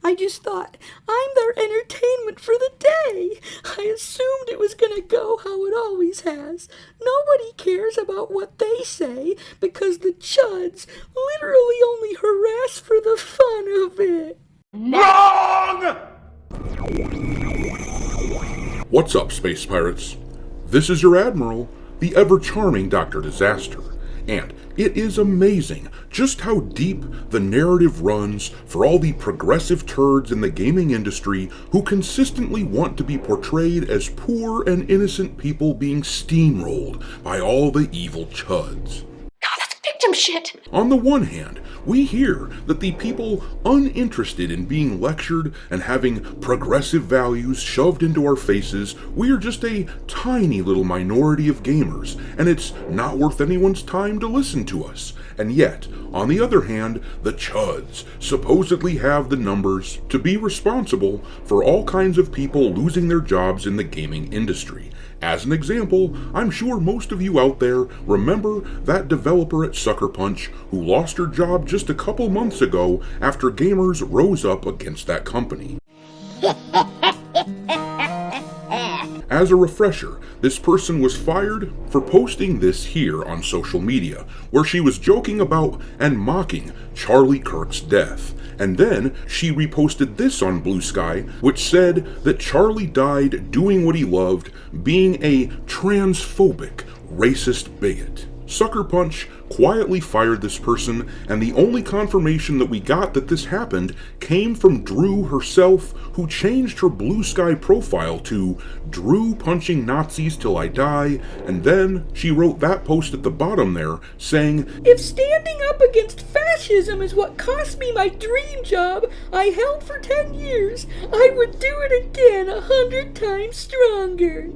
I just thought, I'm their entertainment for the day. I assumed it was gonna go how it always has. Nobody cares about what they say because the chuds literally only harass for the fun of it. Wrong! What's up, Space Pirates? This is your Admiral, the ever-charming Dr. Disaster, and it is amazing just how deep the narrative runs for all the progressive turds in the gaming industry who consistently want to be portrayed as poor and innocent people being steamrolled by all the evil chuds. God, that's victim shit! On the one hand, we hear that the people uninterested in being lectured and having progressive values shoved into our faces, we are just a tiny little minority of gamers, and it's not worth anyone's time to listen to us. And yet, on the other hand, the chuds supposedly have the numbers to be responsible for all kinds of people losing their jobs in the gaming industry. As an example, I'm sure most of you out there remember that developer at Sucker Punch who lost her job just a couple months ago after gamers rose up against that company. As a refresher, this person was fired for posting this here on social media, where she was joking about and mocking Charlie Kirk's death. And then she reposted this on Blue Sky, which said that Charlie died doing what he loved, being a transphobic, racist bigot. Sucker Punch quietly fired this person, and the only confirmation that we got that this happened came from Drew herself, who changed her Blue Sky profile to Drew punching Nazis till I die, and then she wrote that post at the bottom there saying, If standing up against fascism is what cost me my dream job I held for 10 years, I would do it again 100 times stronger.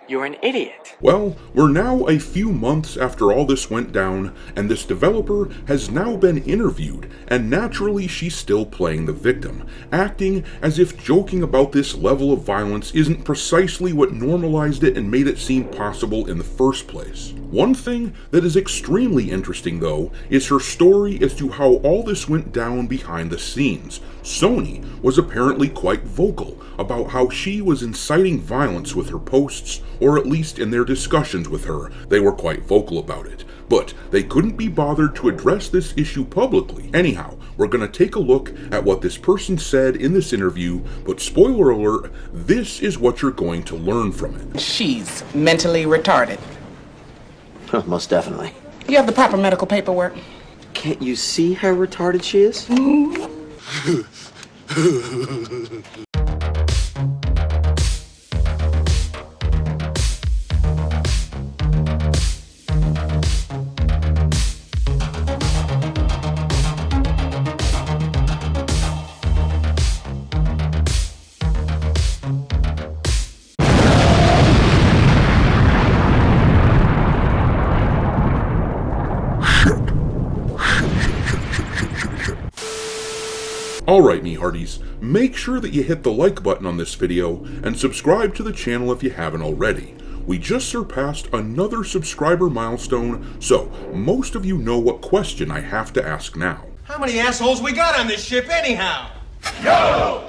You're an idiot. Well, we're now a few months after all this went down, and this developer has now been interviewed, and naturally she's still playing the victim, acting as if joking about this level of violence isn't precisely what normalized it and made it seem possible in the first place. One thing that is extremely interesting, though, is her story as to how all this went down behind the scenes. Sony was apparently quite vocal about how she was inciting violence with her posts, or at least in their discussions with her, they were quite vocal about it. But they couldn't be bothered to address this issue publicly. Anyhow, we're going to take a look at what this person said in this interview, but spoiler alert, this is what you're going to learn from it. She's mentally retarded. Most definitely. You have the proper medical paperwork? Can't you see how retarded she is? Alright, me hearties, make sure that you hit the like button on this video and subscribe to the channel if you haven't already. We just surpassed another subscriber milestone, so most of you know what question I have to ask now. How many assholes we got on this ship anyhow? Yo!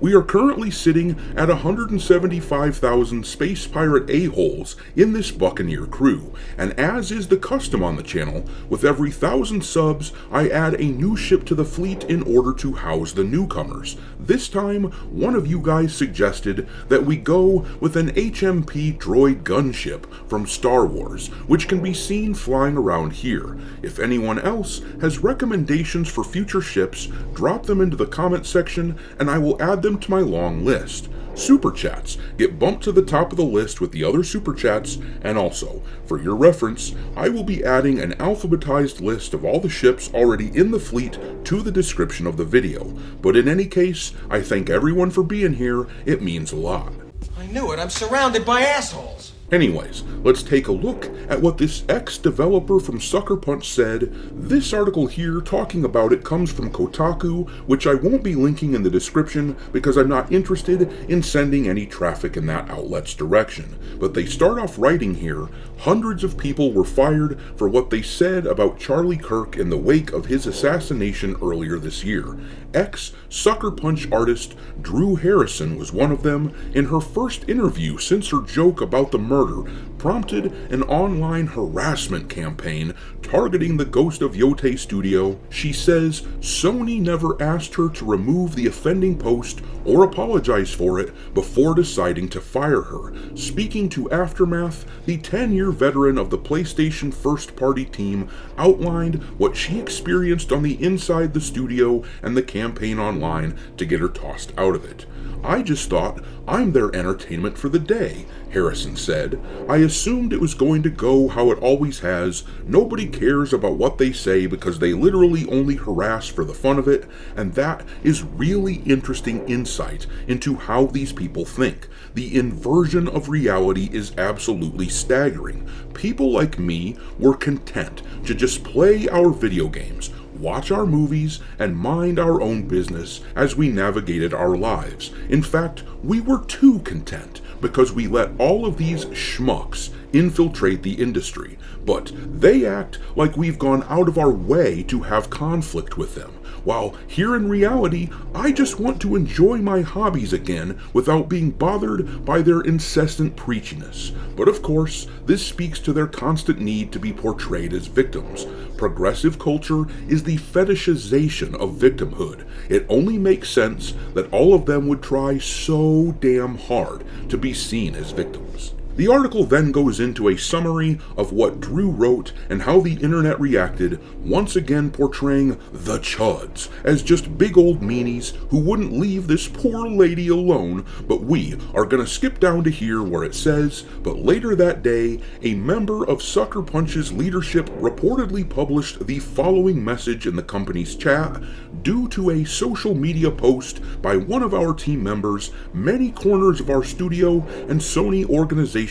We are currently sitting at 175,000 space pirate a-holes in this Buccaneer crew, and as is the custom on the channel, with every 1,000 subs, I add a new ship to the fleet in order to house the newcomers. This time, one of you guys suggested that we go with an HMP droid gunship from Star Wars, which can be seen flying around here. If anyone else has recommendations for future ships, drop them into the comment section, and I will add them to my long list. Super Chats get bumped to the top of the list with the other Super Chats, and also, for your reference, I will be adding an alphabetized list of all the ships already in the fleet to the description of the video. But in any case, I thank everyone for being here, it means a lot. I knew it, I'm surrounded by assholes. Anyways, let's take a look at what this ex-developer from Sucker Punch said. This article here talking about it comes from Kotaku, which I won't be linking in the description because I'm not interested in sending any traffic in that outlet's direction. But they start off writing here, hundreds of people were fired for what they said about Charlie Kirk in the wake of his assassination earlier this year. ex-Sucker Punch artist Drew Harrison was one of them. In her first interview since her joke about the murder prompted an online harassment campaign targeting the Ghost of Yotei studio, she says Sony never asked her to remove the offending post or apologize for it before deciding to fire her. Speaking to Aftermath, the 10-year veteran of the PlayStation first-party team outlined what she experienced on the inside the studio and the campaign online to get her tossed out of it. "I just thought I'm their entertainment for the day," Harrison said. "I assumed it was going to go how it always has. Nobody cares about what they say because they literally only harass for the fun of it, and that is really interesting insight into how these people think. The inversion of reality is absolutely staggering. People like me were content to just play our video games, watch our movies, and mind our own business as we navigated our lives. In fact, we were too content because we let all of these schmucks infiltrate the industry. But they act like we've gone out of our way to have conflict with them. While here in reality, I just want to enjoy my hobbies again without being bothered by their incessant preachiness. But of course, this speaks to their constant need to be portrayed as victims. Progressive culture is the fetishization of victimhood. It only makes sense that all of them would try so damn hard to be seen as victims." The article then goes into a summary of what Drew wrote and how the internet reacted, once again portraying the chuds as just big old meanies who wouldn't leave this poor lady alone. But we are gonna skip down to here where it says, "But later that day, a member of Sucker Punch's leadership reportedly published the following message in the company's chat. Due to a social media post by one of our team members, many corners of our studio and Sony organization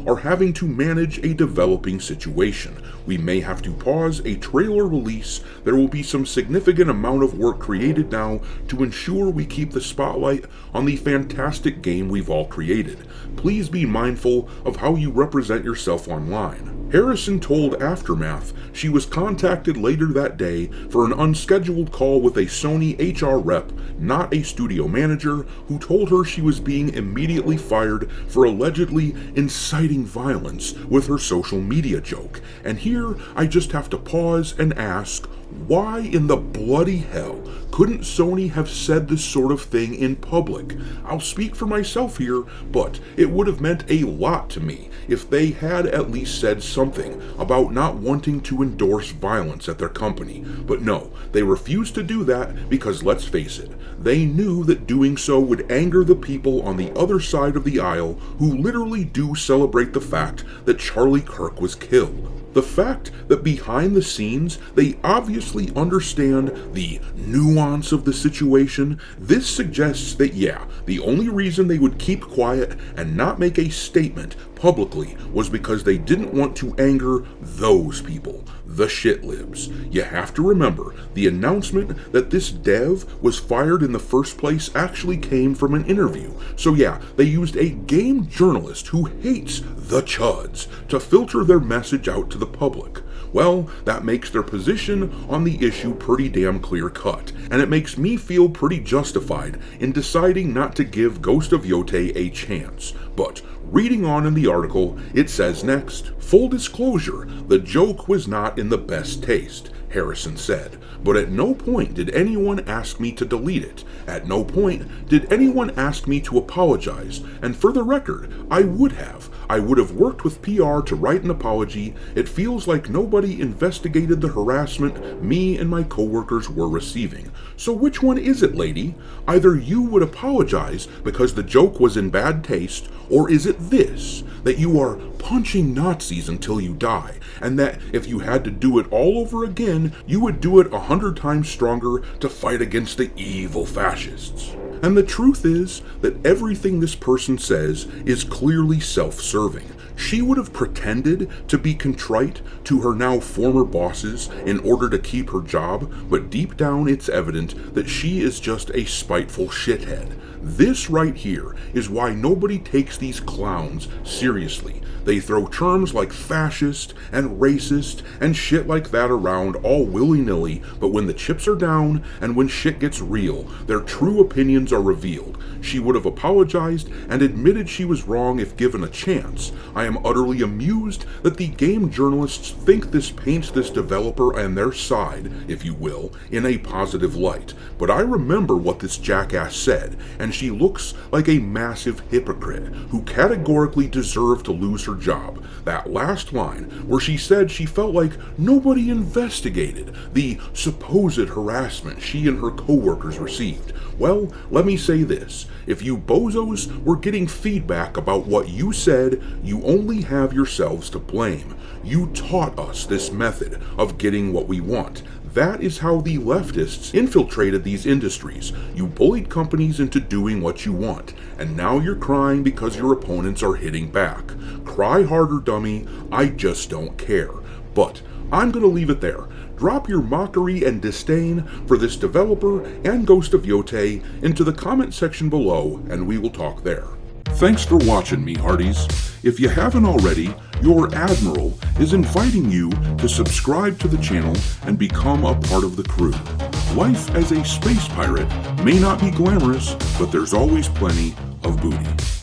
are having to manage a developing situation. We may have to pause a trailer release. There will be some significant amount of work created now to ensure we keep the spotlight on the fantastic game we've all created. Please be mindful of how you represent yourself online." Harrison told Aftermath she was contacted later that day for an unscheduled call with a Sony HR rep, not a studio manager, who told her she was being immediately fired for allegedly inciting violence with her social media joke. And here I just have to pause and ask, why in the bloody hell couldn't Sony have said this sort of thing in public? I'll speak for myself here, but it would have meant a lot to me if they had at least said something about not wanting to endorse violence at their company. But no, they refused to do that because, let's face it, they knew that doing so would anger the people on the other side of the aisle who literally do celebrate the fact that Charlie Kirk was killed. The fact that behind the scenes they obviously understand the nuance of the situation, this suggests that yeah, the only reason they would keep quiet and not make a statement publicly was because they didn't want to anger those people, the shitlibs. You have to remember, the announcement that this dev was fired in the first place actually came from an interview. So yeah, they used a game journalist who hates the chuds to filter their message out to the public. Well, that makes their position on the issue pretty damn clear-cut, and it makes me feel pretty justified in deciding not to give Ghost of Yotei a chance. But reading on in the article, it says next, "Full disclosure, the joke was not in the best taste," Harrison said, "but at no point did anyone ask me to delete it. At no point did anyone ask me to apologize, and for the record, I would have. I would have worked with PR to write an apology. It feels like nobody investigated the harassment me and my coworkers were receiving. So which one is it, lady? Either you would apologize because the joke was in bad taste, or is it this, that you are punching Nazis until you die, and that if you had to do it all over again, you would do it 100 times stronger to fight against the evil fascists?" And the truth is that everything this person says is clearly self-serving. She would have pretended to be contrite to her now former bosses in order to keep her job, but deep down it's evident that she is just a spiteful shithead. This right here is why nobody takes these clowns seriously. They throw terms like fascist and racist and shit like that around all willy-nilly, but when the chips are down and when shit gets real, their true opinions are revealed. She would have apologized and admitted she was wrong if given a chance. I am utterly amused that the game journalists think this paints this developer and their side, if you will, in a positive light. But I remember what this jackass said, and she looks like a massive hypocrite who categorically deserved to lose her job. That last line, where she said she felt like nobody investigated the supposed harassment she and her co-workers received. Well, let me say this. If you bozos were getting feedback about what you said, you only have yourselves to blame. You taught us this method of getting what we want. That is how the leftists infiltrated these industries. You bullied companies into doing what you want, and now you're crying because your opponents are hitting back. Cry harder, dummy. I just don't care. But I'm gonna leave it there. Drop your mockery and disdain for this developer and Ghost of Yotei into the comment section below, and we will talk there. Thanks for watching, me hearties. If you haven't already, your Admiral is inviting you to subscribe to the channel and become a part of the crew. Life as a space pirate may not be glamorous, but there's always plenty of booty.